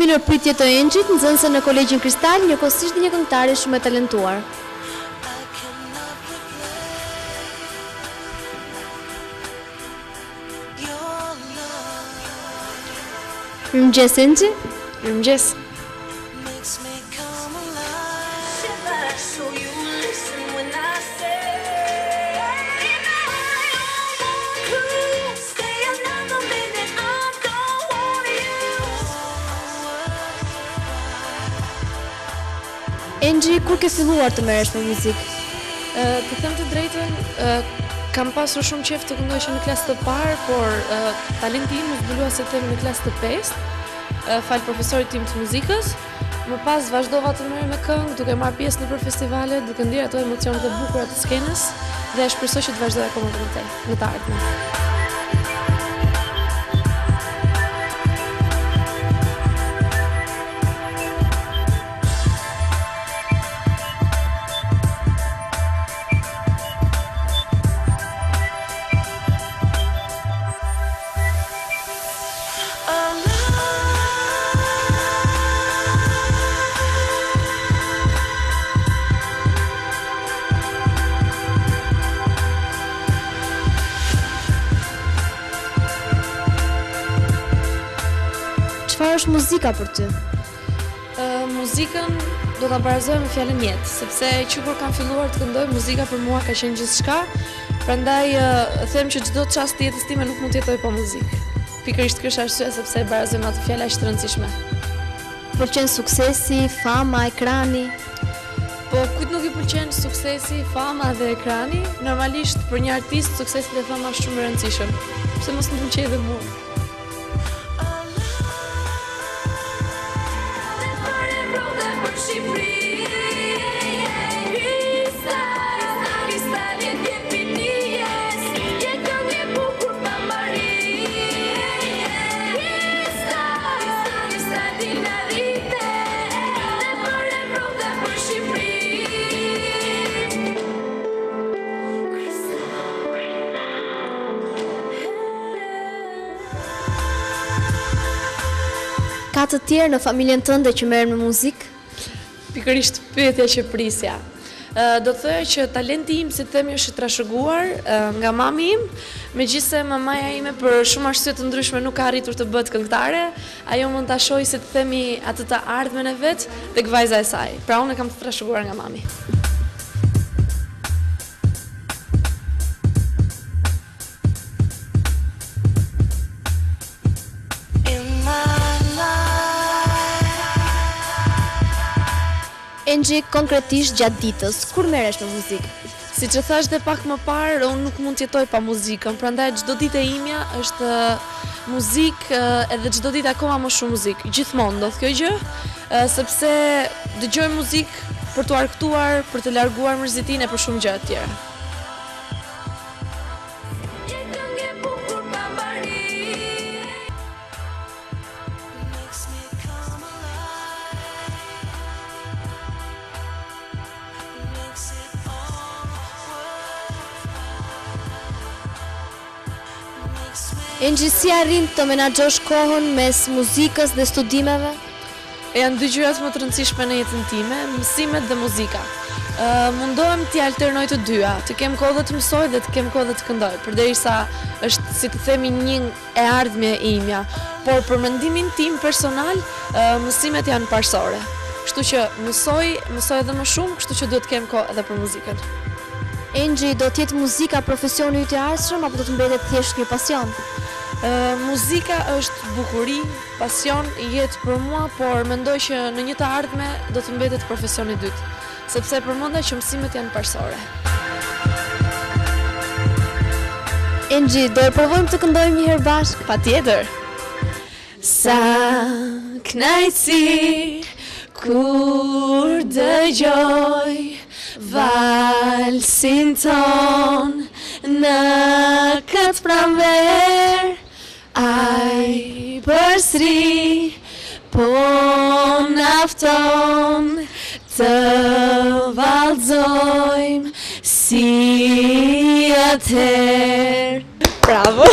mirëpritje të Engjit, nxënëse në Kolegjin Kristal, njëkohësisht një këngëtare shumë e talentuar. Mirëmëngjes Engji. Mirëmëngjes. Engji, kur ke filluar të merresh me muzikë? Të them të drejtën, kam pasur shumë qejf të këndoj që në klasë të parë, por talenti im u zbulua se them në klasë të 5, fal profesorit tim të muzikës. Më pas vazhdova të merrem me këngë, duke marrë pjesë në festivalet, duke ndjerë ato emocionet e bukura të skenës dhe shpresoj që të vazhdoj akoma të mëtej në të ardhmen. Çfarë është muzika për ty? Muzikën do ta barazoj me fjalën jetë, sepse që kur kam filluar të këndoj, muzika për mua ka qenë gjithçka, prandaj them që çdo çast të jetës time nuk mund të jetoj pa muzikë. Pikërisht kjo është arsye sepse e barazoj me atë fjalë aq të rëndësishme. Pëlqen suksesi, fama, ekrani? Po kujt nuk i pëlqen suksesi, fama dhe ekrani? Normalisht për një artist suksesi dhe fama është shumë e rëndësishëm. Pse mos më pëlqej edhe mua? Ka të tjerë në familjen tënde që merren me muzikë? Pikërisht pyetja që prisja. Do të thoya që talenti im, si themi, është i trashëguar nga mami im, megjithëse mamaja ime për shumë arsye të ndryshme nuk ka arritur të bëhet këngëtare, ajo mund ta shohë, si të themi, atë të ardhmen e vet tek vajza e saj. Pra unë kam të trashëguar nga mami. Engji, konkretisht gjatë ditës, kur merresh me muzikë? Siç e thash dhe pak më parë, unë nuk mund të jetoj pa muzikën, prandaj çdo ditë e imja është muzikë edhe çdo ditë akoma më shumë muzikë. Gjithmonë ndodh kjo gjë, sepse dëgjoj muzikë për t'u argëtuar, për të larguar mërzitinë e për shumë gjëra të tjera. Engji, si arrin të menaxhosh kohën mes muzikës dhe studimeve? Janë dy gjërat më të rëndësishme në jetën time, mësimet dhe muzika. Mundohem t'i alternoj të dyja, të kem kohë dhe të mësoj dhe të kem kohë dhe të këndoj, përderisa është, si të themi, një e ardhmja e imja. Por për mendimin tim personal, mësimet janë parësore. Kështu që mësoj edhe më shumë, kështu që duhet të kem kohë edhe për muzikën. Engji, do të jetë muzika profesioni yt i ardhshëm apo do të mbetet thjesht një pasion? Muzika është bukuri, pasion, jetë për mua, por mendoj që në një të ardhme do të mbetet profesioni dytë, sepse përmenda që mësimet janë parësore. Engji, do e provojmë të këndojmë një herë bashkë? Patjetër. Sa kënaqësi kur dëgjoj valsin ton në këtë pranverë, ai përsëri po nafton të vallëzojmë si atëherë. Bravo!